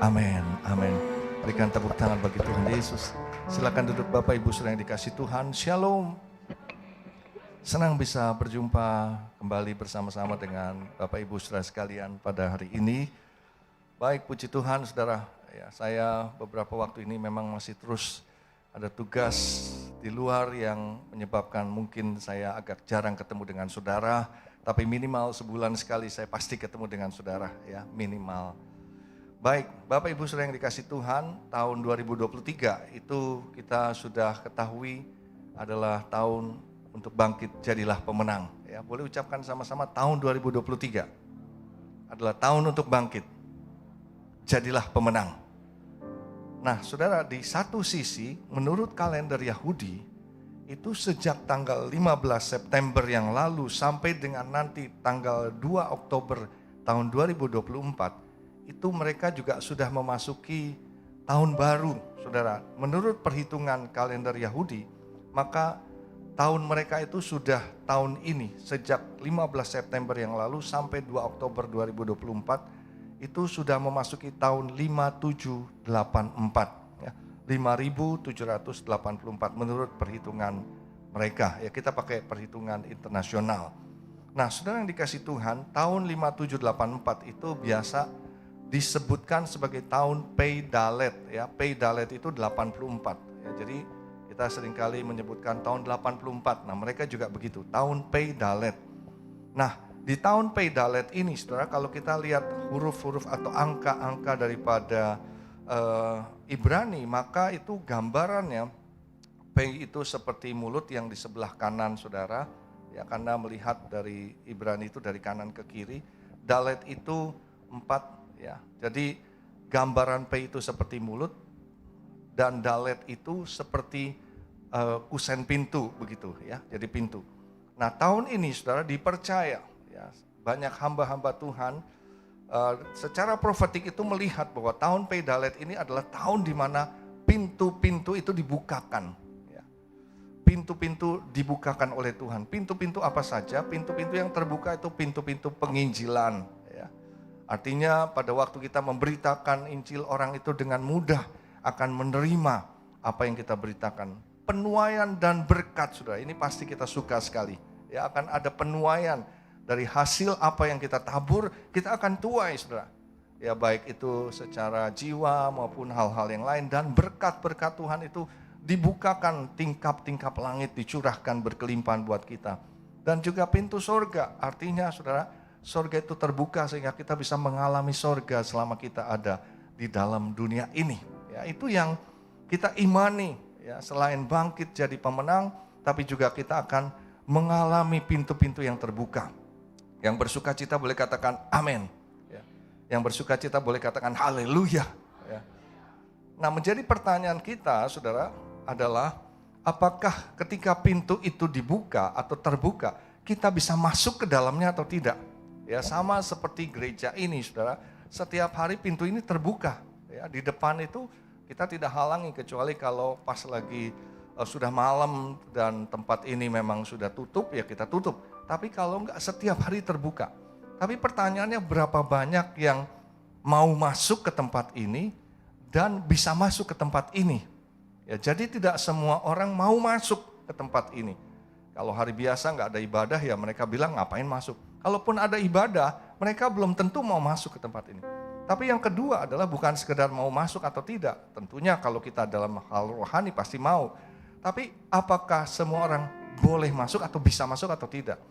Amin, amin. Berikan tepuk tangan bagi Tuhan Yesus. Silakan duduk Bapak Ibu Saudara yang dikasih Tuhan. Shalom. Senang bisa berjumpa kembali bersama-sama dengan Bapak Ibu Saudara sekalian pada hari ini. Baik, puji Tuhan Saudara. Ya, saya beberapa waktu ini memang masih terus ada tugas di luar yang menyebabkan mungkin saya agak jarang ketemu dengan saudara. Tapi minimal sebulan sekali saya pasti ketemu dengan saudara, ya minimal. Baik, Bapak Ibu Saudara yang dikasih Tuhan, tahun 2023 itu kita sudah ketahui adalah tahun untuk bangkit jadilah pemenang. Ya, boleh ucapkan sama-sama tahun 2023 adalah tahun untuk bangkit jadilah pemenang. Nah, saudara, di satu sisi menurut kalender Yahudi itu sejak tanggal 15 September yang lalu sampai dengan nanti tanggal 2 Oktober tahun 2024 itu mereka juga sudah memasuki tahun baru, saudara. Menurut perhitungan kalender Yahudi, maka tahun mereka itu sudah tahun ini, sejak 15 September yang lalu sampai 2 Oktober 2024, itu sudah memasuki tahun 5784, ya, 5784 menurut perhitungan mereka. Ya, kita pakai perhitungan internasional. Nah, saudara yang dikasih Tuhan, tahun 5784 itu biasa disebutkan sebagai tahun Pei Dalet, ya. Pei Dalet itu 84, ya. Jadi kita seringkali menyebutkan tahun 84. Nah, mereka juga begitu, tahun Pei Dalet. Nah, di tahun Pei Dalet ini, saudara, kalau kita lihat huruf-huruf atau angka-angka daripada Ibrani, maka itu gambarannya Pei itu seperti mulut yang di sebelah kanan, saudara, ya, karena melihat dari Ibrani itu dari kanan ke kiri. Dalet itu 4. Ya, jadi gambaran P itu seperti mulut dan dalet itu seperti kusen pintu begitu, ya. Jadi pintu. Nah, tahun ini saudara dipercaya, ya, banyak hamba-hamba Tuhan secara profetik itu melihat bahwa tahun P dalet ini adalah tahun di mana pintu-pintu itu dibukakan. Ya. Pintu-pintu dibukakan oleh Tuhan. Pintu-pintu apa saja? Pintu-pintu yang terbuka itu pintu-pintu penginjilan. Artinya pada waktu kita memberitakan Injil, orang itu dengan mudah akan menerima apa yang kita beritakan. Penuaian dan berkat, saudara, ini pasti kita suka sekali. Ya, akan ada penuaian dari hasil apa yang kita tabur, kita akan tuai, saudara. Ya, baik itu secara jiwa maupun hal-hal yang lain. Dan berkat-berkat Tuhan itu dibukakan, tingkap-tingkap langit dicurahkan berkelimpahan buat kita. Dan juga pintu surga, artinya saudara, surga itu terbuka sehingga kita bisa mengalami surga selama kita ada di dalam dunia ini. Ya, itu yang kita imani, ya, selain bangkit jadi pemenang, tapi juga kita akan mengalami pintu-pintu yang terbuka. Yang bersuka cita boleh katakan amin. Ya. Yang bersuka cita boleh katakan haleluya. Ya. Nah, menjadi pertanyaan kita, saudara, adalah apakah ketika pintu itu dibuka atau terbuka, kita bisa masuk ke dalamnya atau tidak? Ya, sama seperti gereja ini, saudara, setiap hari pintu ini terbuka. Ya, di depan itu kita tidak halangi kecuali kalau pas lagi sudah malam dan tempat ini memang sudah tutup, ya kita tutup. Tapi kalau enggak, setiap hari terbuka. Tapi pertanyaannya berapa banyak yang mau masuk ke tempat ini dan bisa masuk ke tempat ini? Ya, jadi tidak semua orang mau masuk ke tempat ini. Kalau hari biasa enggak ada ibadah, ya mereka bilang ngapain masuk. Kalaupun ada ibadah, mereka belum tentu mau masuk ke tempat ini. Tapi yang kedua adalah bukan sekedar mau masuk atau tidak. Tentunya kalau kita dalam hal rohani pasti mau. Tapi apakah semua orang boleh masuk atau bisa masuk atau tidak?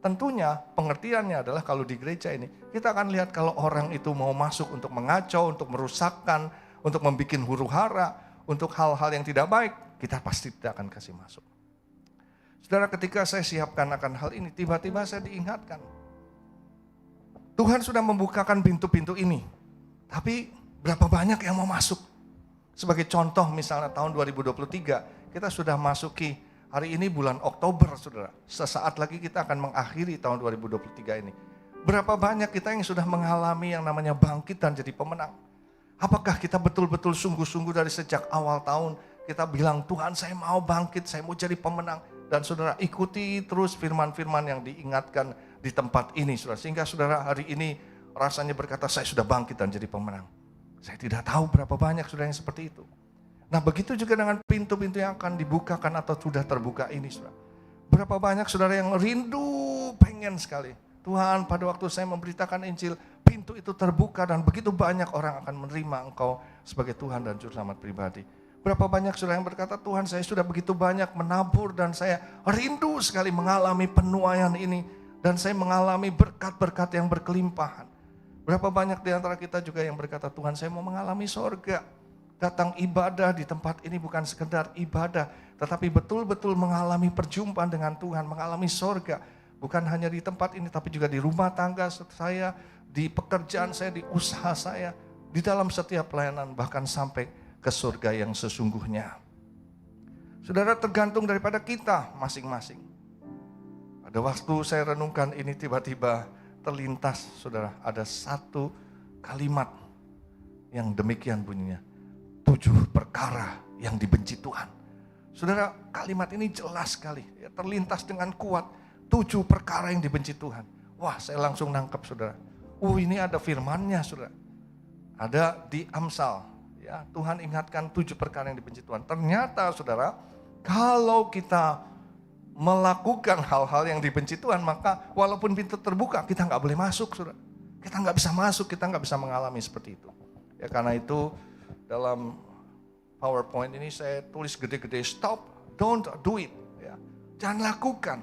Tentunya pengertiannya adalah kalau di gereja ini, kita akan lihat kalau orang itu mau masuk untuk mengacau, untuk merusakkan, untuk membuat huru hara, untuk hal-hal yang tidak baik, kita pasti tidak akan kasih masuk. Saudara, ketika saya siapkan akan hal ini, tiba-tiba saya diingatkan. Tuhan sudah membukakan pintu-pintu ini. Tapi berapa banyak yang mau masuk? Sebagai contoh misalnya tahun 2023, kita sudah masuki hari ini bulan Oktober, saudara. Sesaat lagi kita akan mengakhiri tahun 2023 ini. Berapa banyak kita yang sudah mengalami yang namanya bangkit dan jadi pemenang? Apakah kita betul-betul sungguh-sungguh dari sejak awal tahun kita bilang, Tuhan saya mau bangkit, saya mau jadi pemenang. Dan saudara ikuti terus firman-firman yang diingatkan di tempat ini, saudara. Sehingga saudara hari ini rasanya berkata, saya sudah bangkit dan jadi pemenang. Saya tidak tahu berapa banyak saudara yang seperti itu. Nah begitu juga dengan pintu-pintu yang akan dibukakan atau sudah terbuka ini saudara. Berapa banyak saudara yang rindu pengen sekali. Tuhan, pada waktu saya memberitakan Injil, pintu itu terbuka dan begitu banyak orang akan menerima Engkau sebagai Tuhan dan Juru Selamat pribadi. Berapa banyak saudara yang berkata, Tuhan saya sudah begitu banyak menabur dan saya rindu sekali mengalami penuaian ini. Dan saya mengalami berkat-berkat yang berkelimpahan. Berapa banyak di antara kita juga yang berkata, Tuhan saya mau mengalami sorga. Datang ibadah di tempat ini bukan sekedar ibadah, tetapi betul-betul mengalami perjumpaan dengan Tuhan, mengalami sorga. Bukan hanya di tempat ini, tapi juga di rumah tangga saya, di pekerjaan saya, di usaha saya, di dalam setiap pelayanan, bahkan sampai ke surga yang sesungguhnya. Saudara, tergantung daripada kita masing-masing. Pada waktu saya renungkan ini tiba-tiba terlintas, saudara, ada satu kalimat yang demikian bunyinya. 7 perkara yang dibenci Tuhan. Saudara, kalimat ini jelas sekali, ya, terlintas dengan kuat. 7 perkara yang dibenci Tuhan. Wah, saya langsung nangkep saudara. Ini ada firman-Nya saudara. Ada di Amsal. Ya, Tuhan ingatkan 7 perkara yang dibenci Tuhan. Ternyata saudara, kalau kita melakukan hal-hal yang dibenci Tuhan, maka walaupun pintu terbuka, kita nggak boleh masuk saudara. Kita nggak bisa masuk, kita nggak bisa mengalami seperti itu. Ya, karena itu dalam PowerPoint ini saya tulis gede-gede, stop, don't do it. Ya, jangan lakukan.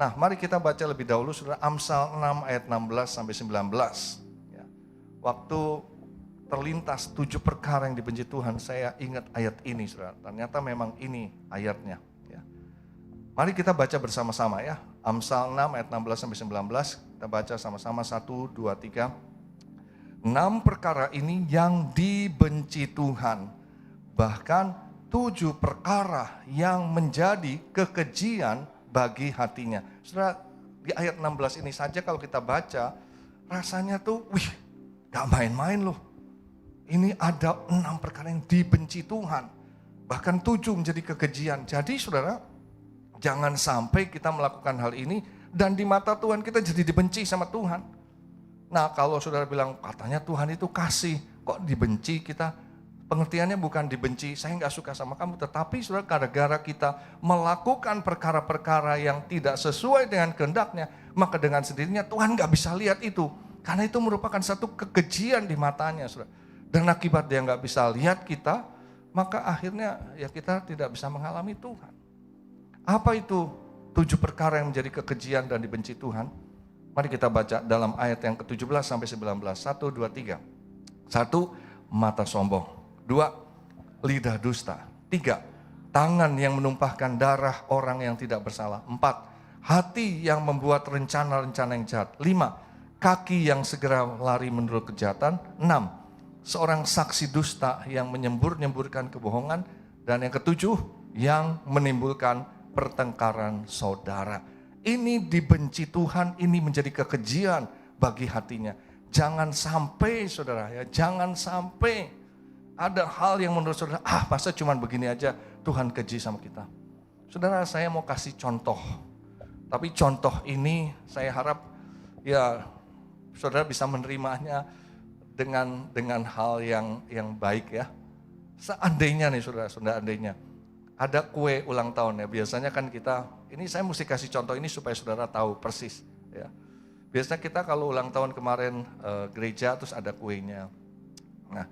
Nah, mari kita baca lebih dahulu saudara, Amsal 6 ayat 16 sampai 19. Ya. Waktu terlintas 7 perkara yang dibenci Tuhan, saya ingat ayat ini saudara. Ternyata memang ini ayatnya. Ya. Mari kita baca bersama-sama ya. Amsal 6 ayat 16 sampai 19. Kita baca sama-sama 1, 2, 3. 6 perkara ini yang dibenci Tuhan. Bahkan 7 perkara yang menjadi kekejian bagi hatinya. Saudara, di ayat 16 ini saja kalau kita baca, rasanya tuh, gak main-main loh. Ini ada 6 perkara yang dibenci Tuhan. Bahkan 7 menjadi kekejian. Jadi saudara, jangan sampai kita melakukan hal ini dan di mata Tuhan kita jadi dibenci sama Tuhan. Nah kalau saudara bilang katanya Tuhan itu kasih, kok dibenci kita? Pengertiannya bukan dibenci, saya nggak suka sama kamu. Tetapi saudara, gara-gara kita melakukan perkara-perkara yang tidak sesuai dengan kehendaknya, maka dengan sendirinya Tuhan nggak bisa lihat itu. Karena itu merupakan satu kekejian di matanya saudara. Dan akibat dia nggak bisa lihat kita, maka akhirnya ya kita tidak bisa mengalami Tuhan. Apa itu 7 perkara yang menjadi kekejian dan dibenci Tuhan? Mari kita baca dalam ayat yang ke-17 sampai 19. 1, 2, 3. 1, mata sombong. 2, lidah dusta. 3, tangan yang menumpahkan darah orang yang tidak bersalah. 4, hati yang membuat rencana-rencana yang jahat. 5, kaki yang segera lari menurut kejahatan. 6, seorang saksi dusta yang menyembur-nyemburkan kebohongan. Dan yang ke-7, yang menimbulkan pertengkaran saudara. Ini dibenci Tuhan, ini menjadi kekejian bagi hatinya. Jangan sampai saudara ya, jangan sampai ada hal yang menurut saudara, masa cuman begini aja Tuhan keji sama kita. Saudara, saya mau kasih contoh. Tapi contoh ini saya harap ya saudara bisa menerimanya dengan hal yang baik ya. Seandainya nih saudara, seandainya ada kue ulang tahun ya, biasanya kan kita, ini saya mesti kasih contoh ini supaya saudara tahu persis ya. Biasanya kita kalau ulang tahun kemarin gereja terus ada kuenya. Nah,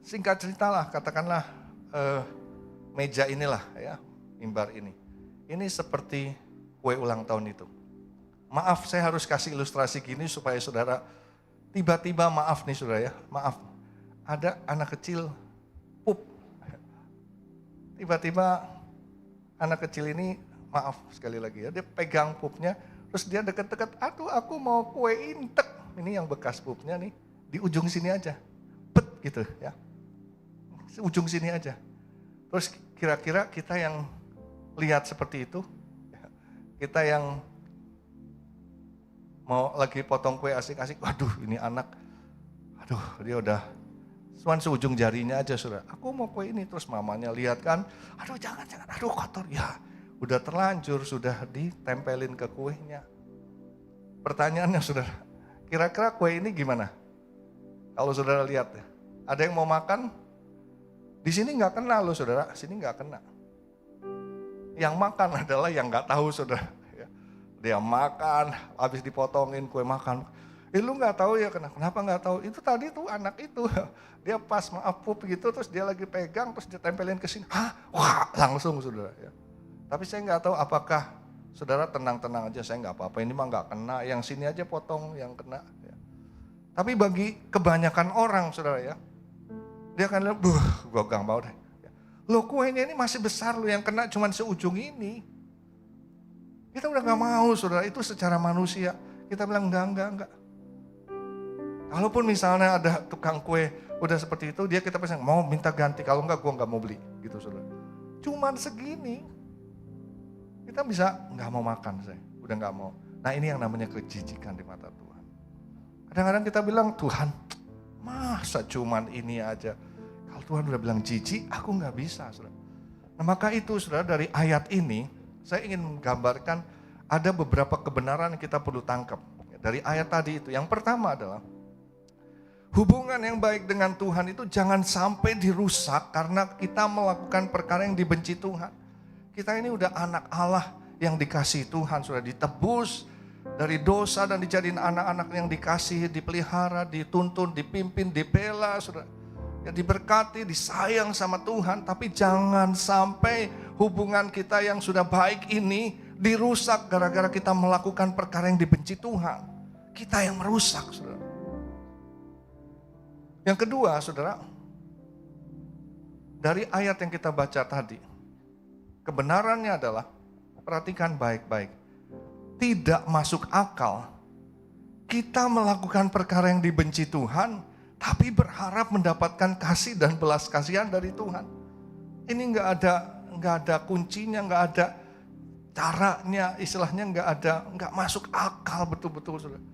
singkat cerita lah, katakanlah meja inilah ya, mimbar ini. Ini seperti kue ulang tahun itu. Maaf, saya harus kasih ilustrasi gini supaya saudara tiba-tiba maaf nih saudara ya, maaf. Ada anak kecil pup. Tiba-tiba anak kecil ini, maaf sekali lagi ya, dia pegang pupnya, terus dia deket-deket, aduh aku mau kue intek. Ini yang bekas pupnya nih, di ujung sini aja. Pet gitu ya. Ujung sini aja. Terus kira-kira kita yang lihat seperti itu, kita yang mau lagi potong kue asik-asik, waduh ini anak, aduh dia udah cuman seujung jarinya aja saudara. Aku mau kue ini, terus mamanya lihat kan, aduh jangan, aduh kotor. Ya udah terlanjur, sudah ditempelin ke kuenya. Pertanyaannya saudara, kira-kira kue ini gimana? Kalau saudara lihat, Ada yang mau makan? Di sini nggak kena loh saudara, sini nggak kena. Yang makan adalah yang nggak tahu saudara. Dia makan, habis dipotongin kue makan. Lu nggak tahu ya kenapa nggak tahu? Itu tadi tuh anak itu, dia pas maaf pup gitu, terus dia lagi pegang, terus dia tempelin ke sini. Hah? Wah, langsung saudara. Ya. Tapi saya nggak tahu apakah saudara tenang-tenang aja, saya nggak apa-apa. Ini mah nggak kena, yang sini aja potong yang kena. Ya. Tapi bagi kebanyakan orang saudara ya, dia akan lihat, gue gak mau deh. Loh kuenya ini masih besar loh, yang kena cuma seujung ini. Kita udah gak mau saudara, itu secara manusia. Kita bilang enggak. Kalaupun misalnya ada tukang kue udah seperti itu, kita pasti mau minta ganti, kalau enggak gue gak mau beli. Gitu saudara. Cuman segini, kita bisa gak mau makan saya, udah gak mau. Nah ini yang namanya kejijikan di mata Tuhan. Kadang-kadang kita bilang, Tuhan masa cuman ini aja. Kalau Tuhan udah bilang jijik, aku gak bisa saudara. Nah maka itu saudara, dari ayat ini, saya ingin menggambarkan ada beberapa kebenaran yang kita perlu tangkap. Dari ayat tadi itu, yang pertama adalah hubungan yang baik dengan Tuhan itu jangan sampai dirusak karena kita melakukan perkara yang dibenci Tuhan. Kita ini udah anak Allah yang dikasihi Tuhan, sudah ditebus dari dosa dan dijadiin anak-anak yang dikasihi, dipelihara, dituntun, dipimpin, dibela, sudah ya, diberkati, disayang sama Tuhan. Tapi jangan sampai hubungan kita yang sudah baik ini dirusak gara-gara kita melakukan perkara yang dibenci Tuhan. Kita yang merusak, saudara. Yang kedua, saudara, dari ayat yang kita baca tadi, kebenarannya adalah, perhatikan baik-baik, tidak masuk akal kita melakukan perkara yang dibenci Tuhan, tapi berharap mendapatkan kasih dan belas kasihan dari Tuhan. Ini nggak ada kuncinya, nggak ada caranya, istilahnya nggak masuk akal betul-betul, saudara.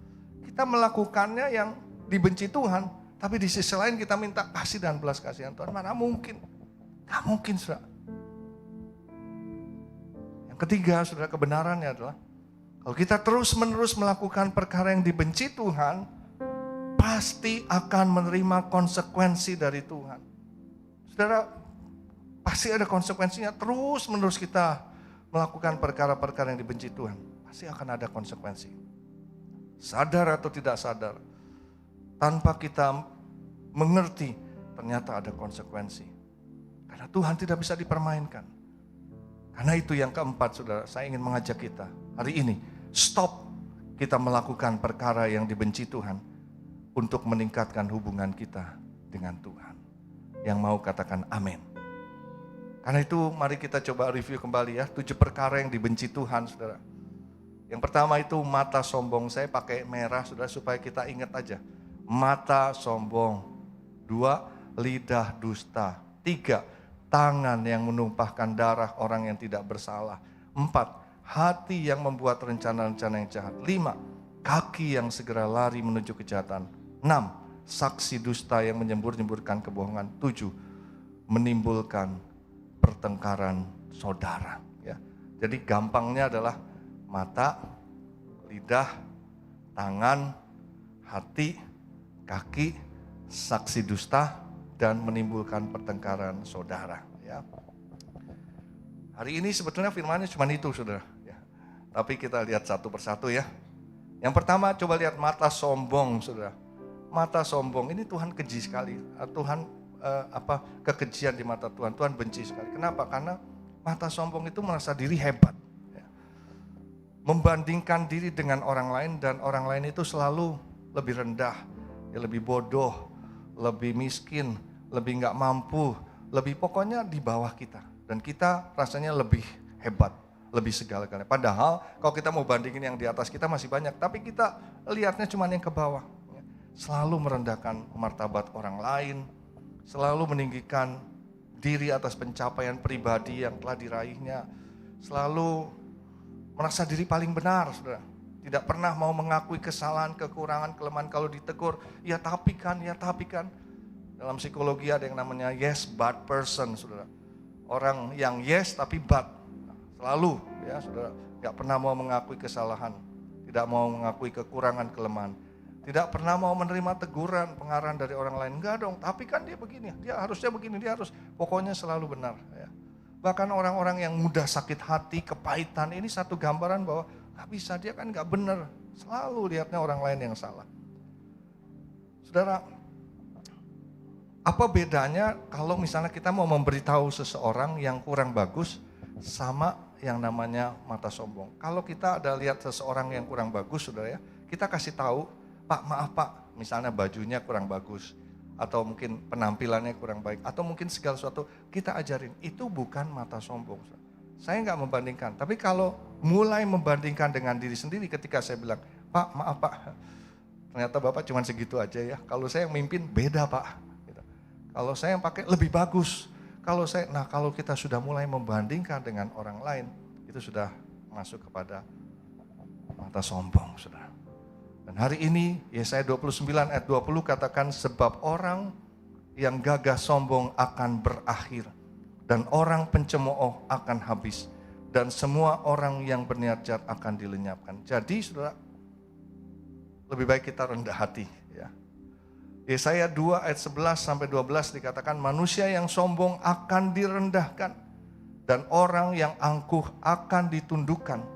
Kita melakukannya yang dibenci Tuhan, tapi di sisi lain kita minta kasih dan belas kasihan Tuhan. Mana mungkin? Nggak mungkin, saudara. Yang ketiga, saudara, kebenarannya adalah kalau kita terus-menerus melakukan perkara yang dibenci Tuhan, pasti akan menerima konsekuensi dari Tuhan. Saudara, pasti ada konsekuensinya. Terus-menerus kita melakukan perkara-perkara yang dibenci Tuhan, pasti akan ada konsekuensi. Sadar atau tidak sadar, tanpa kita mengerti, ternyata ada konsekuensi. Karena Tuhan tidak bisa dipermainkan. Karena itu yang keempat, saudara, saya ingin mengajak kita hari ini, stop kita melakukan perkara yang dibenci Tuhan untuk meningkatkan hubungan kita dengan Tuhan. Yang mau katakan amin. Karena itu mari kita coba review kembali ya, 7 perkara yang dibenci Tuhan, saudara. Yang pertama itu mata sombong. Saya pakai merah, saudara, supaya kita ingat aja. Mata sombong. 2, lidah dusta. 3, tangan yang menumpahkan darah orang yang tidak bersalah. 4, hati yang membuat rencana-rencana yang jahat. 5, kaki yang segera lari menuju kejahatan. 6, saksi dusta yang menyembur-nyemburkan kebohongan. 7, menimbulkan pertengkaran saudara. Ya. Jadi gampangnya adalah mata, lidah, tangan, hati, kaki, saksi dusta, dan menimbulkan pertengkaran saudara. Ya. Hari ini sebetulnya firmannya cuma itu, saudara. Ya. Tapi kita lihat satu persatu ya. Yang pertama coba lihat mata sombong, saudara. Mata sombong ini Tuhan keji sekali. Tuhan kekejian di mata Tuhan. Tuhan benci sekali. Kenapa? Karena mata sombong itu merasa diri hebat. Ya. Membandingkan diri dengan orang lain dan orang lain itu selalu lebih rendah, ya, lebih bodoh, lebih miskin, lebih nggak mampu, lebih pokoknya di bawah kita. Dan kita rasanya lebih hebat, lebih segala-galanya. Padahal kalau kita mau bandingin yang di atas kita masih banyak, tapi kita lihatnya cuma yang ke bawah. Selalu merendahkan martabat orang lain, selalu meninggikan diri atas pencapaian pribadi yang telah diraihnya, selalu merasa diri paling benar, saudara. Tidak pernah mau mengakui kesalahan, kekurangan, kelemahan. Kalau ditegur, ya tapi kan. Dalam psikologi ada yang namanya yes but person, saudara. Orang yang yes tapi but, selalu ya saudara, gak pernah mau mengakui kesalahan, tidak mau mengakui kekurangan, kelemahan. Tidak pernah mau menerima teguran, pengarahan dari orang lain. Enggak dong, tapi kan dia begini, dia harusnya begini, dia harus, pokoknya selalu benar. Ya. Bahkan orang-orang yang mudah sakit hati, kepahitan, ini satu gambaran bahwa nggak bisa, dia kan nggak benar. Selalu lihatnya orang lain yang salah. Saudara, apa bedanya kalau misalnya kita mau memberitahu seseorang yang kurang bagus sama yang namanya mata sombong? Kalau kita ada lihat seseorang yang kurang bagus, saudara ya, kita kasih tahu, Pak, maaf Pak, misalnya bajunya kurang bagus, atau mungkin penampilannya kurang baik, atau mungkin segala sesuatu, kita ajarin, itu bukan mata sombong. Saya nggak membandingkan, tapi kalau mulai membandingkan dengan diri sendiri ketika saya bilang, Pak, maaf Pak, ternyata Bapak cuma segitu aja ya, kalau saya yang mimpin beda Pak. Gitu. Kalau saya yang pakai lebih bagus, kalau kita sudah mulai membandingkan dengan orang lain, itu sudah masuk kepada mata sombong, saudara. Dan hari ini Yesaya 29 ayat 20 katakan, sebab orang yang gagah sombong akan berakhir dan orang pencemooh akan habis dan semua orang yang berniat jahat akan dilenyapkan. Jadi saudara, lebih baik kita rendah hati ya. Yesaya 2 ayat 11 sampai 12 dikatakan, manusia yang sombong akan direndahkan dan orang yang angkuh akan ditundukkan.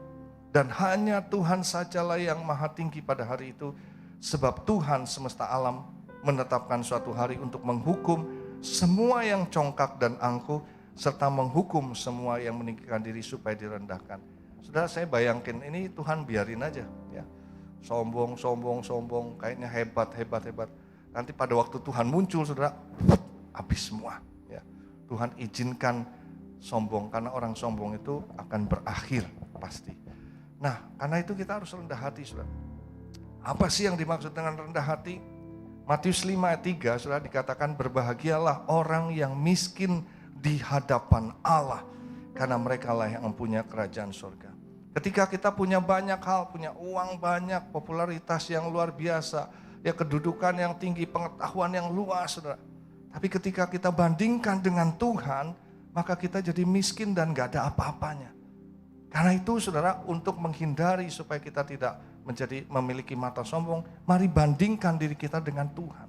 Dan hanya Tuhan sajalah yang maha tinggi pada hari itu. Sebab Tuhan semesta alam menetapkan suatu hari untuk menghukum semua yang congkak dan angkuh, serta menghukum semua yang meninggikan diri supaya direndahkan. Saudara, saya bayangkan ini Tuhan biarin aja ya. Sombong, kayaknya hebat. Nanti pada waktu Tuhan muncul, saudara, habis semua ya. Tuhan izinkan sombong, karena orang sombong itu akan berakhir pasti. Nah, karena itu kita harus rendah hati, saudara. Apa sih yang dimaksud dengan rendah hati? Matius 5 ayat 3, saudara, dikatakan, berbahagialah orang yang miskin di hadapan Allah, karena mereka lah yang mempunyai kerajaan surga. Ketika kita punya banyak hal, punya uang banyak, popularitas yang luar biasa, ya kedudukan yang tinggi, pengetahuan yang luas, saudara. Tapi ketika kita bandingkan dengan Tuhan, maka kita jadi miskin dan gak ada apa-apanya. Karena itu saudara, untuk menghindari supaya kita tidak memiliki mata sombong, mari bandingkan diri kita dengan Tuhan.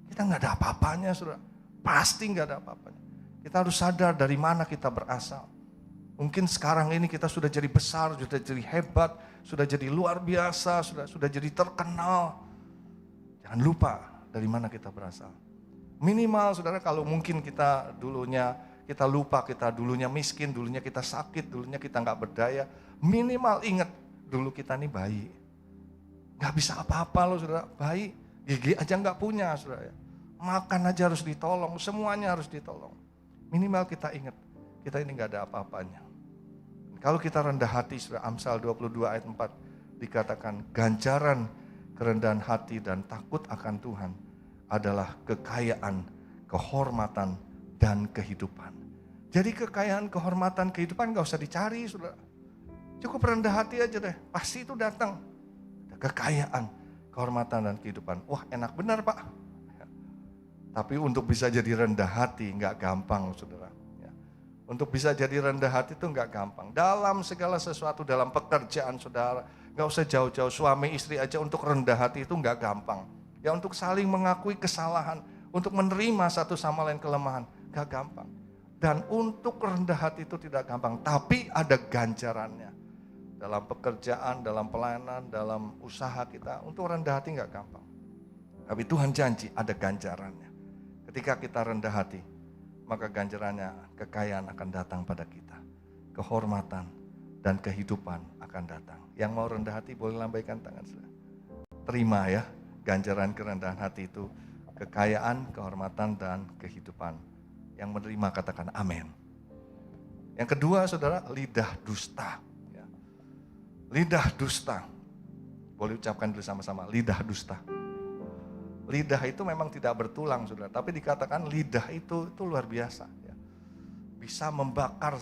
Kita gak ada apa-apanya saudara, pasti gak ada apa-apanya. Kita harus sadar dari mana kita berasal. Mungkin sekarang ini kita sudah jadi besar, sudah jadi hebat, sudah jadi luar biasa, sudah jadi terkenal. Jangan lupa dari mana kita berasal. Minimal saudara, kalau mungkin kita lupa, kita dulunya miskin, dulunya kita sakit, dulunya kita gak berdaya. Minimal ingat, dulu kita nih bayi. Gak bisa apa-apa loh saudara, bayi. Gigi aja gak punya saudara. Makan aja harus ditolong, semuanya harus ditolong. Minimal kita ingat, kita ini gak ada apa-apanya. Kalau kita rendah hati, saudara, Amsal 22 ayat 4 dikatakan, ganjaran kerendahan hati dan takut akan Tuhan adalah kekayaan, kehormatan, dan kehidupan. Jadi kekayaan, kehormatan, kehidupan gak usah dicari, saudara. Cukup rendah hati aja deh, pasti itu datang. Kekayaan, kehormatan, dan kehidupan. Wah, enak benar Pak. Ya. Tapi untuk bisa jadi rendah hati gak gampang, saudara. Ya. Untuk bisa jadi rendah hati itu gak gampang. Dalam segala sesuatu, dalam pekerjaan saudara, gak usah jauh-jauh, suami istri aja untuk rendah hati itu gak gampang. Ya, untuk saling mengakui kesalahan, untuk menerima satu sama lain kelemahan, gak gampang. Dan untuk rendah hati itu tidak gampang, tapi ada ganjarannya. Dalam pekerjaan, dalam pelayanan, dalam usaha kita, untuk rendah hati gak gampang. Tapi Tuhan janji ada ganjarannya. Ketika kita rendah hati, maka ganjarannya, kekayaan akan datang pada kita. Kehormatan dan kehidupan akan datang. Yang mau rendah hati boleh lambaikan tangan. Terima ya, ganjaran kerendahan hati itu. Kekayaan, kehormatan, dan kehidupan. Yang menerima katakan amin. Yang kedua saudara, lidah dusta. Ya. Lidah dusta. Boleh ucapkan dulu sama-sama, lidah dusta. Lidah itu memang tidak bertulang saudara, tapi dikatakan lidah itu luar biasa. Ya. Bisa membakar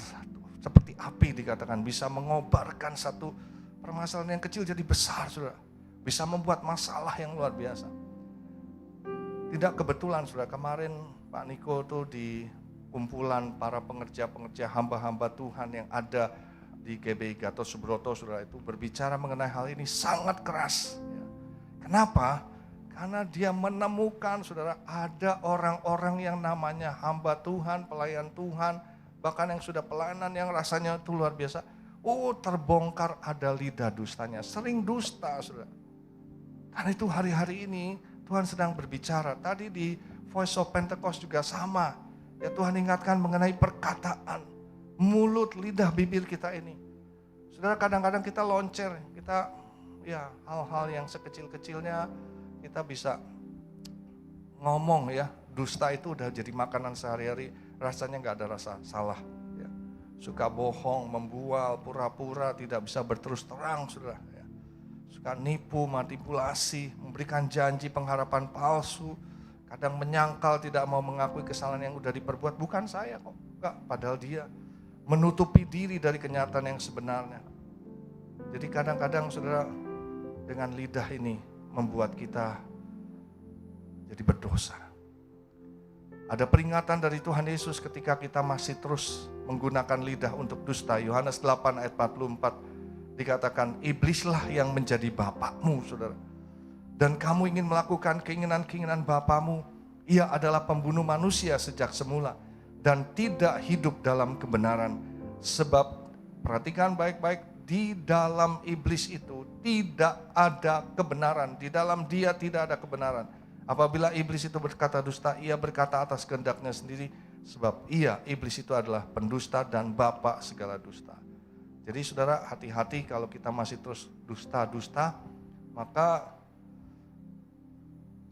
seperti api dikatakan, bisa mengobarkan satu permasalahan yang kecil jadi besar saudara. Bisa membuat masalah yang luar biasa. Tidak kebetulan saudara, kemarin Pak Niko tuh di kumpulan para pengerja-pengerja hamba-hamba Tuhan yang ada di GBI Gatot Subroto saudara, itu berbicara mengenai hal ini sangat keras. Ya. Kenapa? Karena dia menemukan, saudara, ada orang-orang yang namanya hamba Tuhan, pelayan Tuhan, bahkan yang sudah pelayanan yang rasanya itu luar biasa. Terbongkar ada lidah dustanya, sering dusta, saudara. Karena itu hari-hari ini Tuhan sedang berbicara. Tadi di Voice of Pentecost juga sama. Ya, Tuhan ingatkan mengenai perkataan, mulut, lidah, bibir kita ini. Saudara, kadang-kadang kita loncer, kita ya hal-hal yang sekecil-kecilnya kita bisa ngomong ya, dusta itu udah jadi makanan sehari-hari, rasanya gak ada rasa salah. Ya. Suka bohong, membual, pura-pura, tidak bisa berterus terang, saudara. Ya. Suka nipu, manipulasi, memberikan janji pengharapan palsu, kadang menyangkal, tidak mau mengakui kesalahan yang udah diperbuat. Bukan saya kok, enggak, padahal dia menutupi diri dari kenyataan yang sebenarnya. Jadi kadang-kadang saudara, dengan lidah ini membuat kita jadi berdosa. Ada peringatan dari Tuhan Yesus ketika kita masih terus menggunakan lidah untuk dusta. Yohanes 8 ayat 44 dikatakan, iblislah yang menjadi bapakmu, saudara. Dan kamu ingin melakukan keinginan-keinginan bapamu. Ia adalah pembunuh manusia sejak semula dan tidak hidup dalam kebenaran. Sebab perhatikan baik-baik, di dalam iblis itu tidak ada kebenaran. Di dalam dia tidak ada kebenaran. Apabila iblis itu berkata dusta, ia berkata atas kehendaknya sendiri. Sebab iblis itu adalah pendusta dan bapa segala dusta. Jadi saudara, hati-hati kalau kita masih terus dusta-dusta, maka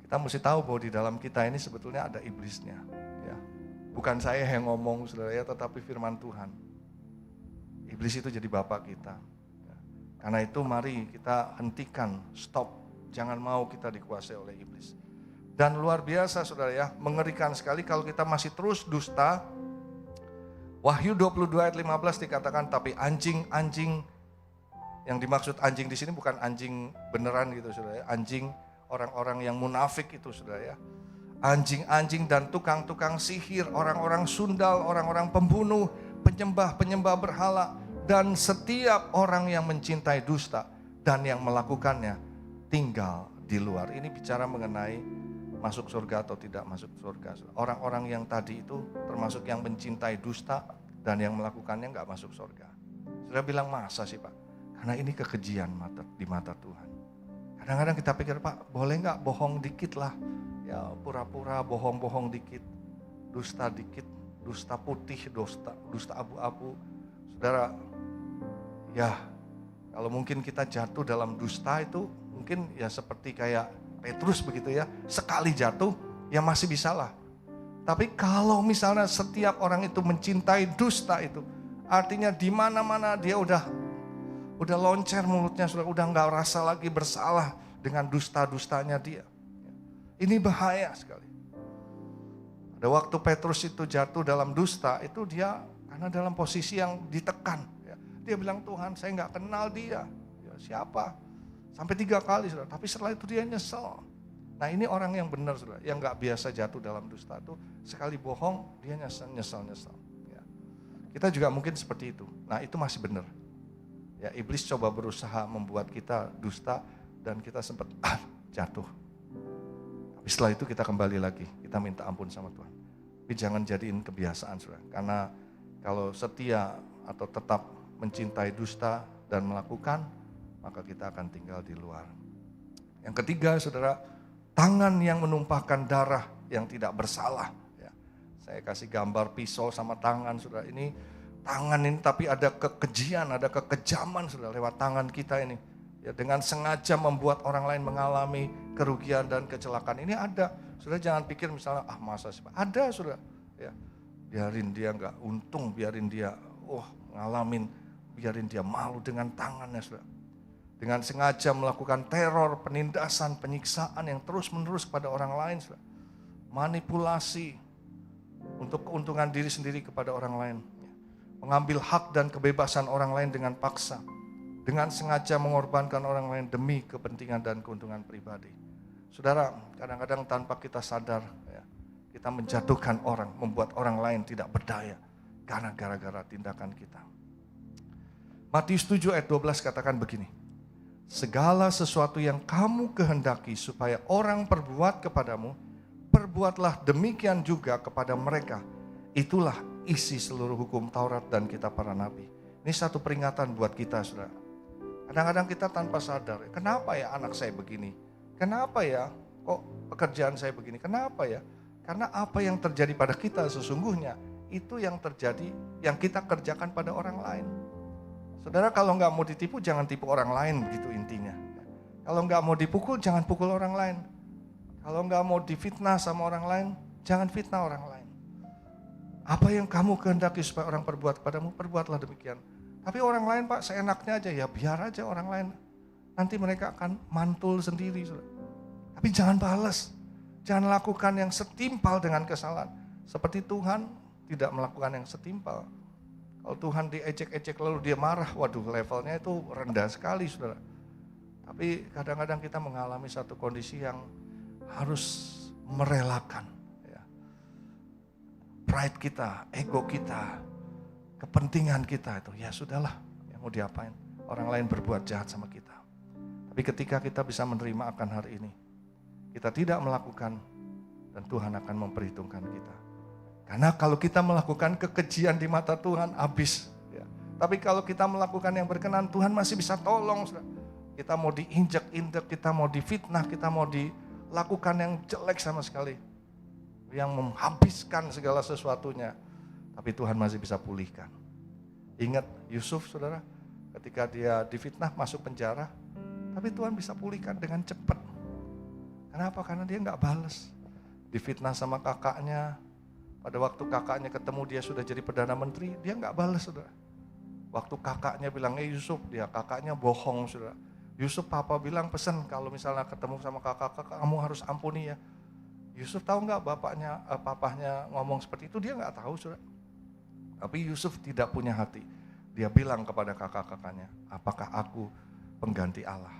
kita mesti tahu bahwa di dalam kita ini sebetulnya ada iblisnya. Ya. Bukan saya yang ngomong saudara ya, tetapi firman Tuhan. Iblis itu jadi bapak kita. Karena itu mari kita hentikan, stop. Jangan mau kita dikuasai oleh iblis. Dan luar biasa saudara ya, mengerikan sekali kalau kita masih terus dusta. Wahyu 22 ayat 15 dikatakan, tapi anjing-anjing, yang dimaksud anjing di sini bukan anjing beneran gitu saudara ya. Anjing orang-orang yang munafik itu saudara ya. Anjing-anjing dan tukang-tukang sihir, orang-orang sundal, orang-orang pembunuh, penyembah-penyembah berhala, dan setiap orang yang mencintai dusta dan yang melakukannya tinggal di luar. Ini bicara mengenai masuk surga atau tidak masuk surga. Orang-orang yang tadi itu termasuk yang mencintai dusta dan yang melakukannya gak masuk surga. Sudah bilang masa sih Pak? Karena ini kekejian di mata Tuhan. Kadang-kadang kita pikir Pak, boleh gak bohong dikit lah. Ya pura-pura bohong-bohong dikit. Dusta dikit, dusta putih, dusta abu-abu. Saudara, ya kalau mungkin kita jatuh dalam dusta itu mungkin ya seperti kayak Petrus begitu ya. Sekali jatuh ya masih bisa lah. Tapi kalau misalnya setiap orang itu mencintai dusta itu, artinya di mana-mana dia udah loncer mulutnya, udah nggak rasa lagi bersalah dengan dusta-dustanya dia. Ini bahaya sekali. Ada waktu Petrus itu jatuh dalam dusta, itu dia karena dalam posisi yang ditekan. Ya. Dia bilang, Tuhan saya nggak kenal dia. Ya, siapa? Sampai 3 kali, saudara. Tapi setelah itu dia nyesel. Nah ini orang yang benar, saudara, yang nggak biasa jatuh dalam dusta itu sekali bohong dia nyesel. Ya. Kita juga mungkin seperti itu. Nah itu masih benar. Ya iblis coba berusaha membuat kita dusta dan kita sempat jatuh. Tapi setelah itu kita kembali lagi, kita minta ampun sama Tuhan. Tapi jangan jadiin kebiasaan, saudara. Karena kalau setia atau tetap mencintai dusta dan melakukan, maka kita akan tinggal di luar. Yang ketiga, saudara, tangan yang menumpahkan darah yang tidak bersalah. Ya. Saya kasih gambar pisau sama tangan, saudara. Ini tangan ini tapi ada kekejian, ada kekejaman, saudara, lewat tangan kita ini. Ya, dengan sengaja membuat orang lain mengalami kerugian dan kecelakaan. Ini ada. Saudara jangan pikir misalnya, masa sih Pak. Ada, saudara. Ya, biarin dia nggak untung, biarin dia ngalamin, biarin dia malu dengan tangannya, saudara. Dengan sengaja melakukan teror, penindasan, penyiksaan yang terus-menerus kepada orang lain. Manipulasi untuk keuntungan diri sendiri kepada orang lain. Mengambil hak dan kebebasan orang lain dengan paksa. Dengan sengaja mengorbankan orang lain demi kepentingan dan keuntungan pribadi. Saudara, kadang-kadang tanpa kita sadar, ya, kita menjatuhkan orang, membuat orang lain tidak berdaya. Karena gara-gara tindakan kita. Matius 7 ayat 12 katakan begini. segala sesuatu yang kamu kehendaki supaya orang perbuat kepadamu, perbuatlah demikian juga kepada mereka. Itulah isi seluruh hukum Taurat dan kitab para nabi. Ini satu peringatan buat kita, saudara. Kadang-kadang kita tanpa sadar, kenapa ya anak saya begini? Kenapa ya kok pekerjaan saya begini? Kenapa ya? Karena apa yang terjadi pada kita sesungguhnya, itu yang terjadi, yang kita kerjakan pada orang lain. Saudara, kalau nggak mau ditipu, jangan tipu orang lain, begitu intinya. Kalau nggak mau dipukul, jangan pukul orang lain. Kalau nggak mau difitnah sama orang lain, jangan fitnah orang lain. Apa yang kamu kehendaki supaya orang perbuat kepadamu, perbuatlah demikian. Tapi orang lain, Pak, seenaknya aja, ya biar aja orang lain. Nanti mereka akan mantul sendiri. Tapi jangan balas. Jangan lakukan yang setimpal dengan kesalahan. Seperti Tuhan tidak melakukan yang setimpal. Kalau Tuhan diejek-ejek lalu dia marah, waduh levelnya itu rendah sekali, saudara. Tapi kadang-kadang kita mengalami satu kondisi yang harus merelakan. Ya. Pride kita, ego kita, kepentingan kita itu, ya sudahlah, ya mau diapain. Orang lain berbuat jahat sama kita. Tapi ketika kita bisa menerima akan hari ini, kita tidak melakukan, dan Tuhan akan memperhitungkan kita. Karena kalau kita melakukan kekejian di mata Tuhan, habis. Ya. Tapi kalau kita melakukan yang berkenan, Tuhan masih bisa tolong. Kita mau diinjak-injak, kita mau difitnah, kita mau dilakukan yang jelek sama sekali. Yang menghabiskan segala sesuatunya. Tapi Tuhan masih bisa pulihkan. Ingat Yusuf, saudara, ketika dia difitnah masuk penjara, tapi Tuhan bisa pulihkan dengan cepat. Kenapa? Karena dia nggak balas. Difitnah sama kakaknya, pada waktu kakaknya ketemu dia sudah jadi Perdana Menteri, dia nggak balas, saudara. Waktu kakaknya bilang, Yusuf, dia kakaknya bohong, saudara. Yusuf, papa bilang pesan kalau misalnya ketemu sama kakak, kamu harus ampuni ya. Yusuf tahu nggak papahnya ngomong seperti itu? Dia nggak tahu, saudara. Tapi Yusuf tidak punya hati. Dia bilang kepada kakak-kakaknya, apakah aku pengganti Allah?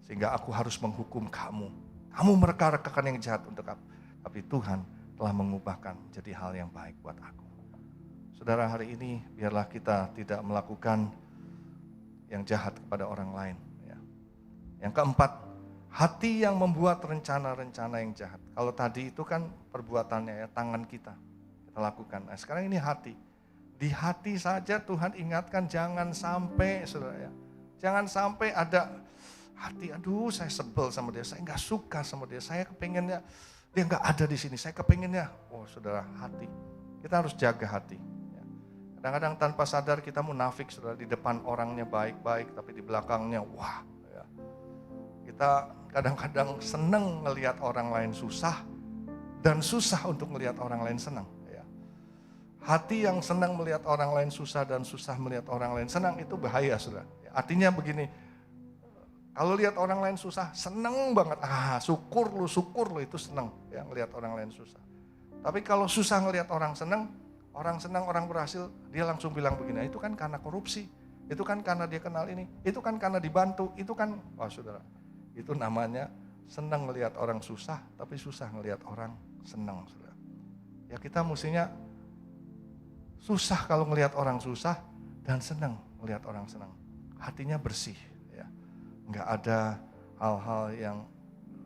Sehingga aku harus menghukum kamu. Kamu mereka-rekakan yang jahat untuk aku. Tapi Tuhan telah mengubahkan jadi hal yang baik buat aku. Saudara, hari ini biarlah kita tidak melakukan yang jahat kepada orang lain. Ya. Yang keempat, hati yang membuat rencana-rencana yang jahat. Kalau tadi itu kan perbuatannya ya, tangan kita lakukan. Nah, sekarang ini hati. Di hati saja Tuhan ingatkan jangan sampai, saudara ya. Jangan sampai ada hati, aduh saya sebel sama dia, saya nggak suka sama dia, saya kepengennya dia nggak ada di sini, saya kepengennya, oh saudara, hati. Kita harus jaga hati. Ya. Kadang-kadang tanpa sadar kita munafik, saudara, di depan orangnya baik-baik, tapi di belakangnya wah. Ya. Kita kadang-kadang seneng ngelihat orang lain susah dan susah untuk melihat orang lain senang. Ya. Hati yang senang melihat orang lain susah dan susah melihat orang lain senang itu bahaya, saudara. Ya, artinya begini. Kalau lihat orang lain susah, seneng banget. Syukur lu itu seneng ya ngelihat orang lain susah. Tapi kalau susah ngelihat orang seneng, orang berhasil, dia langsung bilang begini, itu kan karena korupsi, itu kan karena dia kenal ini, itu kan karena dibantu, itu kan, wah saudara, itu namanya seneng ngelihat orang susah, tapi susah ngelihat orang seneng, saudara. Ya kita mestinya susah kalau ngelihat orang susah dan seneng ngelihat orang senang. Hatinya bersih. Enggak ada hal-hal yang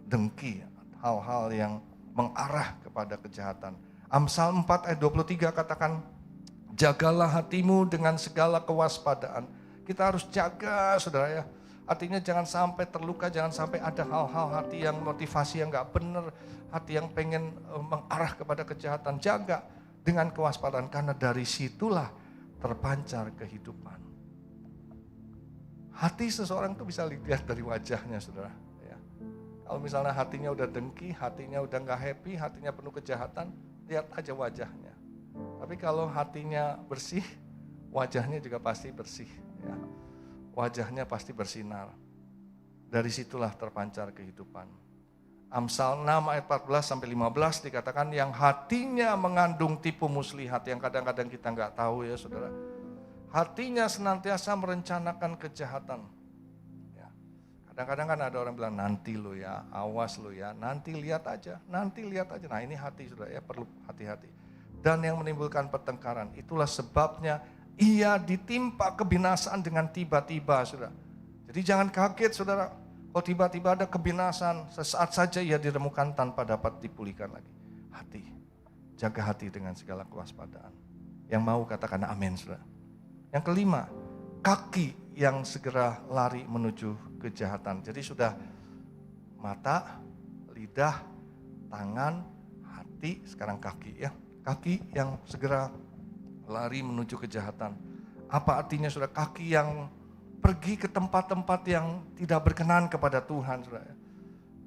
dengki, hal-hal yang mengarah kepada kejahatan. Amsal 4 ayat 23 katakan, jagalah hatimu dengan segala kewaspadaan. Kita harus jaga, saudara ya. Artinya jangan sampai terluka, jangan sampai ada hal-hal hati yang motivasi yang enggak benar, hati yang pengen mengarah kepada kejahatan. Jaga dengan kewaspadaan, karena dari situlah terpancar kehidupan. Hati seseorang itu bisa dilihat dari wajahnya, saudara. Ya. Kalau misalnya hatinya udah dengki, hatinya udah gak happy, hatinya penuh kejahatan, lihat aja wajahnya. Tapi kalau hatinya bersih, wajahnya juga pasti bersih. Ya. Wajahnya pasti bersinar. Dari situlah terpancar kehidupan. Amsal 6 ayat 14-15 dikatakan yang hatinya mengandung tipu muslihat, yang kadang-kadang kita gak tahu ya saudara. Hatinya senantiasa merencanakan kejahatan. Ya. Kadang-kadang kan ada orang bilang nanti lo ya, awas lo ya, nanti lihat aja. Nah ini hati sudah ya, perlu hati-hati. Dan yang menimbulkan pertengkaran, itulah sebabnya ia ditimpa kebinasaan dengan tiba-tiba sudah. Jadi jangan kaget saudara, kalau tiba-tiba ada kebinasan, sesaat saja ia diremukan tanpa dapat dipulihkan lagi. Hati, jaga hati dengan segala kewaspadaan. Yang mau katakan amin saudara. Yang kelima, kaki yang segera lari menuju kejahatan. Jadi sudah mata, lidah, tangan, hati, sekarang kaki ya. Kaki yang segera lari menuju kejahatan. Apa artinya saudara? Kaki yang pergi ke tempat-tempat yang tidak berkenan kepada Tuhan saudara.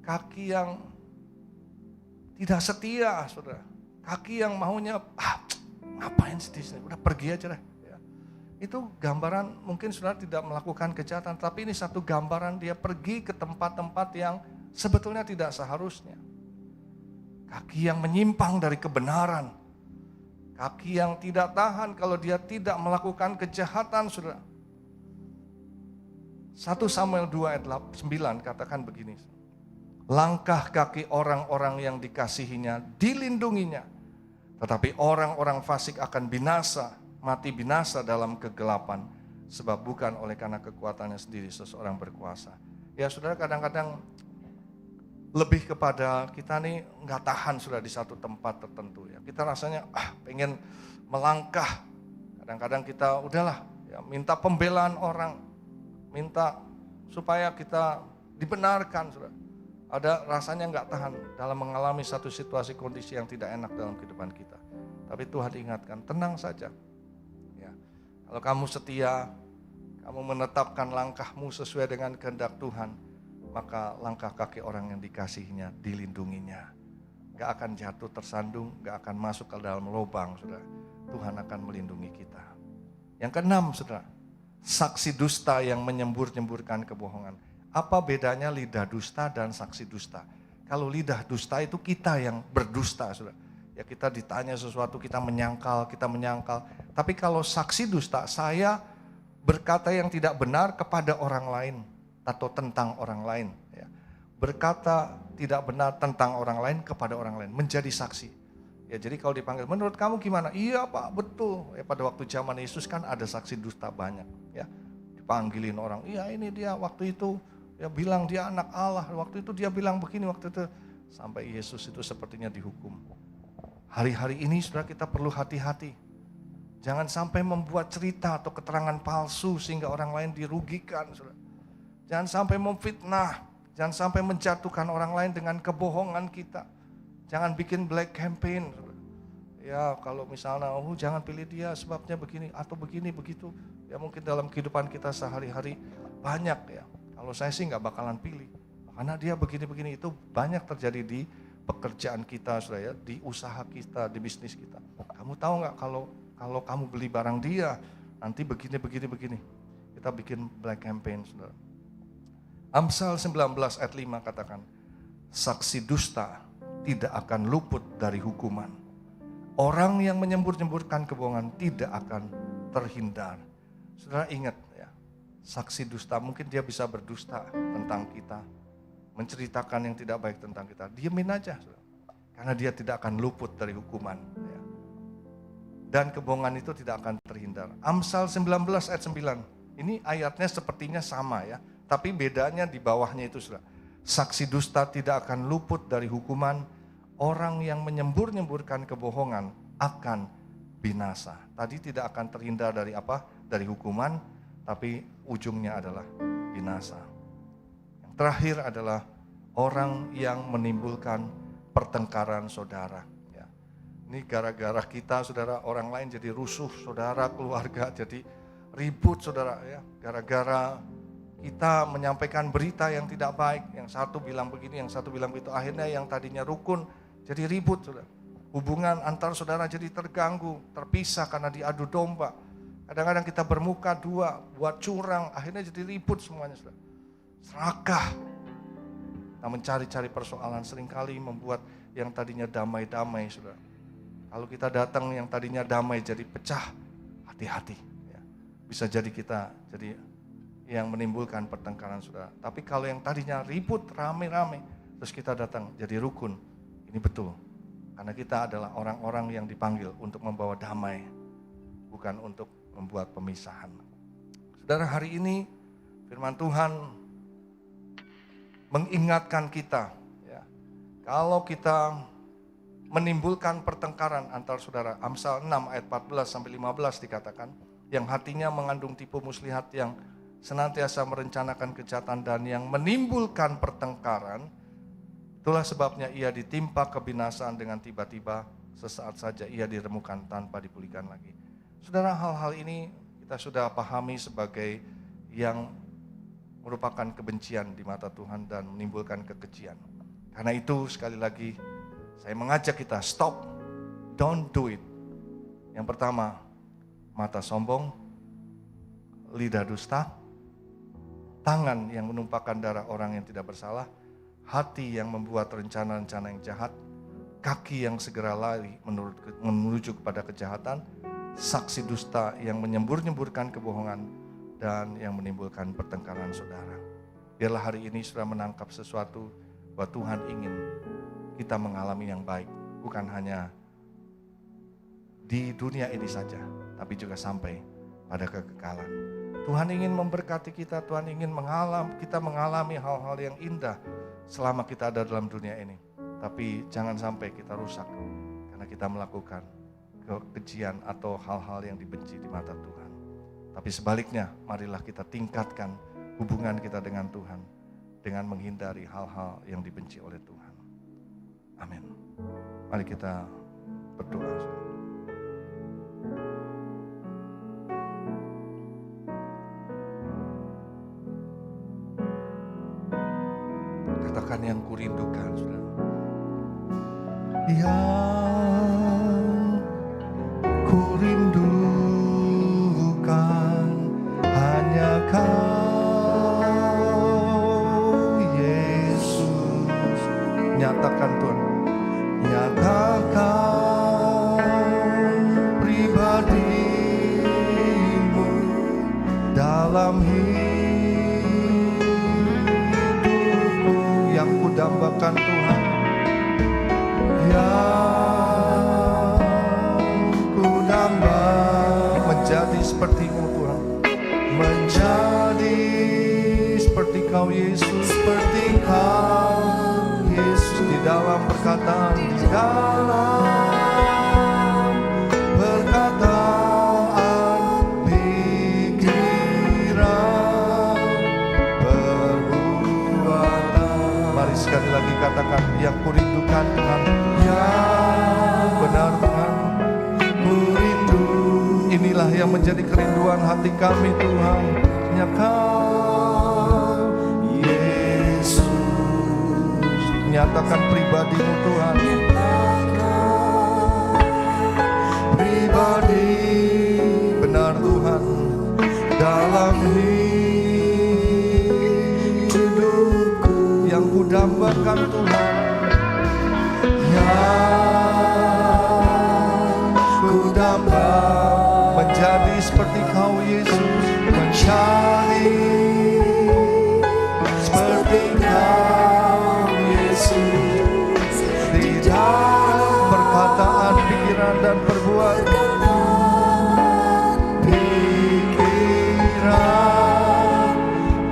Kaki yang tidak setia saudara. Kaki yang maunya, ngapain sih di sini? Udah pergi aja deh. Itu gambaran mungkin saudara tidak melakukan kejahatan, tapi ini satu gambaran dia pergi ke tempat-tempat yang sebetulnya tidak seharusnya. Kaki yang menyimpang dari kebenaran. Kaki yang tidak tahan kalau dia tidak melakukan kejahatan saudara. 1 Samuel 2 ayat 9 katakan begini. Langkah kaki orang-orang yang dikasihinya dilindunginya. Tetapi orang-orang fasik akan binasa. Mati binasa dalam kegelapan, sebab bukan oleh karena kekuatannya sendiri seseorang berkuasa. Ya saudara, kadang-kadang lebih kepada kita nih nggak tahan sudah di satu tempat tertentu ya. Kita rasanya pengen melangkah. Kadang-kadang kita udahlah ya, minta pembelaan orang, minta supaya kita dibenarkan saudara. Ada rasanya nggak tahan dalam mengalami satu situasi kondisi yang tidak enak dalam kehidupan kita. Tapi Tuhan ingatkan, tenang saja. Kalau kamu setia, kamu menetapkan langkahmu sesuai dengan kehendak Tuhan, maka langkah kaki orang yang dikasihinya dilindunginya. Gak akan jatuh tersandung, gak akan masuk ke dalam lubang, saudara. Tuhan akan melindungi kita. Yang keenam, saudara, saksi dusta yang menyembur-nyemburkan kebohongan. Apa bedanya lidah dusta dan saksi dusta? Kalau lidah dusta itu kita yang berdusta, saudara. Ya kita ditanya sesuatu, kita menyangkal. Tapi kalau saksi dusta, saya berkata yang tidak benar kepada orang lain atau tentang orang lain. Ya. Berkata tidak benar tentang orang lain kepada orang lain, menjadi saksi. Ya jadi kalau dipanggil, menurut kamu gimana? Iya Pak, betul. Ya pada waktu zaman Yesus kan ada saksi dusta banyak. Ya dipanggilin orang, iya ini dia waktu itu ya bilang dia anak Allah, waktu itu dia bilang begini, waktu itu sampai Yesus itu sepertinya dihukum. Hari-hari ini saudara kita perlu hati-hati. Jangan sampai membuat cerita atau keterangan palsu sehingga orang lain dirugikan. Saudara. Jangan sampai memfitnah. Jangan sampai menjatuhkan orang lain dengan kebohongan kita. Jangan bikin black campaign. Saudara. Ya kalau misalnya jangan pilih dia sebabnya begini atau begini begitu. Ya mungkin dalam kehidupan kita sehari-hari banyak ya. Kalau saya sih gak bakalan pilih. Karena dia begini-begini itu banyak terjadi di pekerjaan kita, saudara ya, di usaha kita, di bisnis kita. Kamu tahu nggak kalau kamu beli barang dia nanti begini. Kita bikin black campaign, saudara. Amsal 19 ayat 5 katakan, saksi dusta tidak akan luput dari hukuman. Orang yang menyembur-nyemburkan kebohongan tidak akan terhindar. Saudara ingat ya, saksi dusta mungkin dia bisa berdusta tentang kita. Menceritakan yang tidak baik tentang kita, diemin aja, karena dia tidak akan luput dari hukuman. Ya. Dan kebohongan itu tidak akan terhindar. Amsal 19 ayat 9, ini ayatnya sepertinya sama ya, tapi bedanya di bawahnya itu saudara. Saksi dusta tidak akan luput dari hukuman, orang yang menyembur-nyemburkan kebohongan akan binasa. Tadi tidak akan terhindar dari apa? Dari hukuman, tapi ujungnya adalah binasa. Terakhir adalah orang yang menimbulkan pertengkaran saudara. Ya. Ini gara-gara kita saudara, orang lain jadi rusuh, saudara, keluarga jadi ribut saudara. Ya. Gara-gara kita menyampaikan berita yang tidak baik, yang satu bilang begini, yang satu bilang begitu, akhirnya yang tadinya rukun jadi ribut saudara. Hubungan antar saudara jadi terganggu, terpisah karena diadu domba. Kadang-kadang kita bermuka dua, buat curang, akhirnya jadi ribut semuanya saudara. Serakah. Kita mencari-cari persoalan, seringkali membuat yang tadinya damai-damai, saudara. Kalau kita datang yang tadinya damai jadi pecah, hati-hati. Ya. Bisa jadi kita jadi yang menimbulkan pertengkaran, saudara. Tapi kalau yang tadinya ribut, rame-rame, terus kita datang jadi rukun, ini betul. Karena kita adalah orang-orang yang dipanggil untuk membawa damai, bukan untuk membuat pemisahan. Saudara, hari ini Firman Tuhan mengingatkan kita, ya, kalau kita menimbulkan pertengkaran antar saudara. Amsal 6 ayat 14 sampai 15 dikatakan, yang hatinya mengandung tipu muslihat, yang senantiasa merencanakan kejahatan dan yang menimbulkan pertengkaran, itulah sebabnya ia ditimpa kebinasaan dengan tiba-tiba, sesaat saja ia diremukan tanpa dipulihkan lagi. Saudara, hal-hal ini kita sudah pahami sebagai yang merupakan kebencian di mata Tuhan dan menimbulkan kekejian. Karena itu sekali lagi saya mengajak kita stop, don't do it. Yang pertama, mata sombong, lidah dusta, tangan yang menumpahkan darah orang yang tidak bersalah, hati yang membuat rencana-rencana yang jahat, kaki yang segera lari menuju kepada kejahatan, saksi dusta yang menyembur-nyemburkan kebohongan, dan yang menimbulkan pertengkaran saudara. Biarlah hari ini sudah menangkap sesuatu bahwa Tuhan ingin kita mengalami yang baik, bukan hanya di dunia ini saja, tapi juga sampai pada kekekalan. Tuhan ingin memberkati kita, Tuhan ingin kita mengalami hal-hal yang indah selama kita ada dalam dunia ini. Tapi jangan sampai kita rusak karena kita melakukan kekejian atau hal-hal yang dibenci di mata Tuhan. Tapi sebaliknya, marilah kita tingkatkan hubungan kita dengan Tuhan dengan menghindari hal-hal yang dibenci oleh Tuhan. Amin. Mari kita berdoa. Katakan yang kurindukan, saudara. Yang kurindukan hanya Kau, Yesus. Nyatakan Tuhan, nyatakan pribadi-Mu dalam hidupku yang kudambakan Tuhan, yang kudamba menjadi seperti-Mu Tuhan, menjadi seperti Kau Yesus, seperti Kau Yesus di dalam perkataan, di dalam perkataan, pikiran, perbuatan. Mari sekali lagi katakan, yang kurindukan Tuhan, yang benar Tuhan, kurindu. Inilah yang menjadi kerinduan hati kami Tuhan, hanya Kau Yesus. Nyatakan pribadi-Mu Tuhan, pribadi benar Tuhan dalam hidupku yang kudambakan Tuhan, yang kudamba menjadi seperti Kau Yesus, menjadi seperti Kau Yesus di dalam perkataan, pikiran dan perbuatan, pikiran,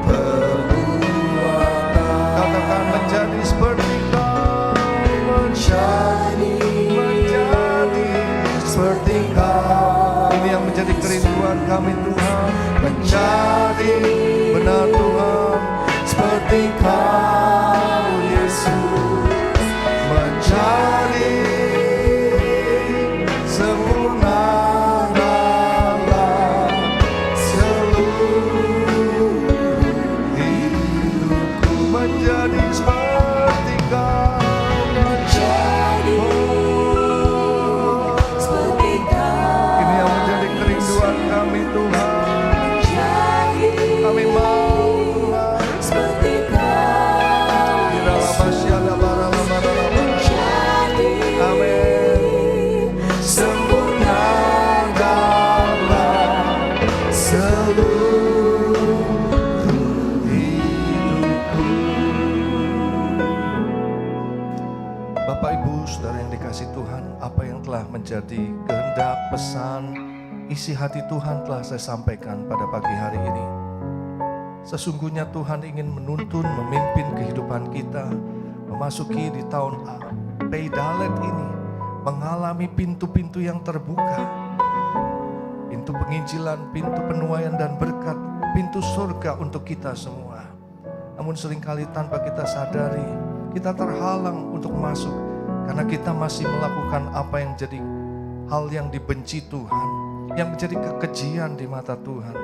perbuatan. Katakan menjadi seperti Kau, menjadi seperti Kau. Ini yang menjadi kerinduan kami Tuhan, menjadi benar Tuhan seperti Kau Yesus, menjadi sempurna dalam seluruh hidupku, menjadi seperti Kau, menjadi seperti Kau. Ini yang menjadi kerinduan kami Tuhan, kami mau seperti Kau, di dalam masyarakat amin, sempurna dalam seluruh hidupku. Bapak Ibu Saudara yang dikasihi Tuhan, apa yang telah menjadi kehendak, pesan, isi hati Tuhan telah saya sampaikan pada pagi hari ini. Sesungguhnya Tuhan ingin menuntun, memimpin kehidupan kita, memasuki di tahun Peidalet ini, mengalami pintu-pintu yang terbuka, pintu penginjilan, pintu penuaian dan berkat, pintu surga untuk kita semua. Namun seringkali tanpa kita sadari, kita terhalang untuk masuk, karena kita masih melakukan apa yang jadi hal yang dibenci Tuhan, yang menjadi kekejian di mata Tuhan.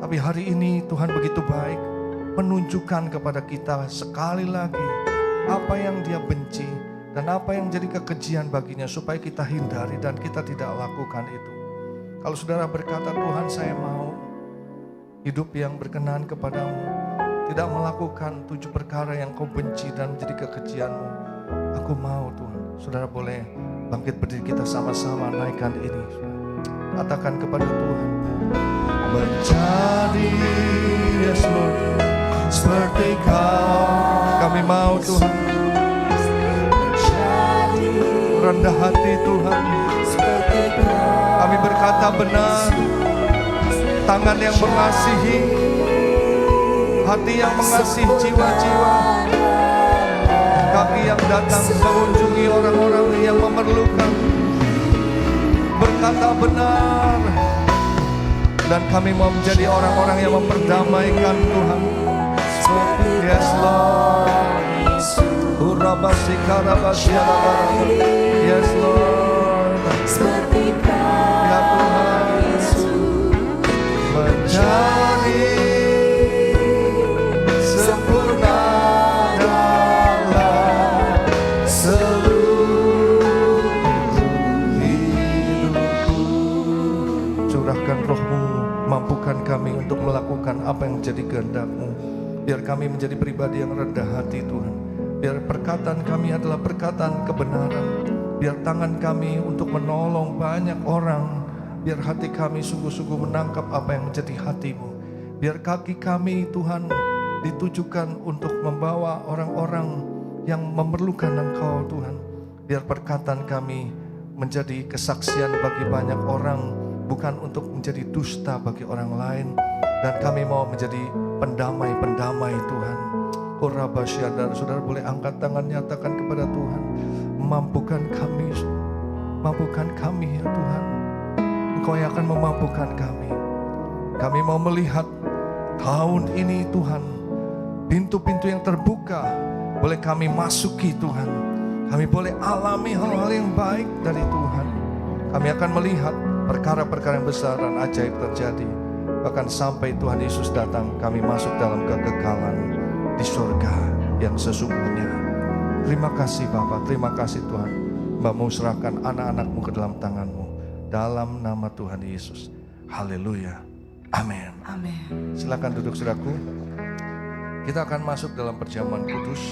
Tapi hari ini Tuhan begitu baik, menunjukkan kepada kita sekali lagi apa yang Dia benci dan apa yang jadi kekejian baginya, supaya kita hindari dan kita tidak lakukan itu. Kalau saudara berkata, Tuhan saya mau hidup yang berkenan kepadamu, tidak melakukan 7 perkara yang kau benci dan menjadi kekejianmu, aku mau Tuhan. Saudara boleh bangkit berdiri, kita sama-sama naikkan ini. Katakan kepada Tuhan, menjadi Yesus seperti Kau. Kami mau Tuhan, rendah hati Tuhan. Kami berkata benar, tangan yang mengasihi, hati yang mengasihi jiwa-jiwa, kaki yang datang mengunjungi orang-orang yang memerlukan, berkata benar. Dan kami mau menjadi orang-orang yang memperdamaikan Tuhan. Yes Lord. Yes Lord. Ya Tuhan, menjadi sempurna dalam seluruh hidupku. Curahkan Roh-Mu, mampukan kami untuk melakukan apa yang menjadi kehendak-Mu. Biar kami menjadi pribadi yang rendah hati Tuhan. Biar perkataan kami adalah perkataan kebenaran. Biar tangan kami untuk menolong banyak orang. Biar hati kami sungguh-sungguh menangkap apa yang menjadi hati-Mu. Biar kaki kami Tuhan ditujukan untuk membawa orang-orang yang memerlukan Engkau Tuhan. Biar perkataan kami menjadi kesaksian bagi banyak orang, bukan untuk menjadi dusta bagi orang lain. Dan kami mau menjadi pendamai-pendamai Tuhan. Korabasyadar, saudara boleh angkat tangan, nyatakan kepada Tuhan, mampukan kami ya Tuhan. Engkau yang akan memampukan kami. Kami mau melihat tahun ini Tuhan, pintu-pintu yang terbuka boleh kami masuki Tuhan. Kami boleh alami hal-hal yang baik dari Tuhan. Kami akan melihat perkara-perkara yang besar dan ajaib terjadi. Bahkan sampai Tuhan Yesus datang, kami masuk dalam kekekalan di surga yang sesungguhnya. Terima kasih Bapa, terima kasih Tuhan. Mbak-Mu serahkan anak-anak-Mu ke dalam tangan-Mu. Dalam nama Tuhan Yesus. Haleluya. Amin. Amin. Silakan duduk saudaraku. Kita akan masuk dalam perjamuan kudus.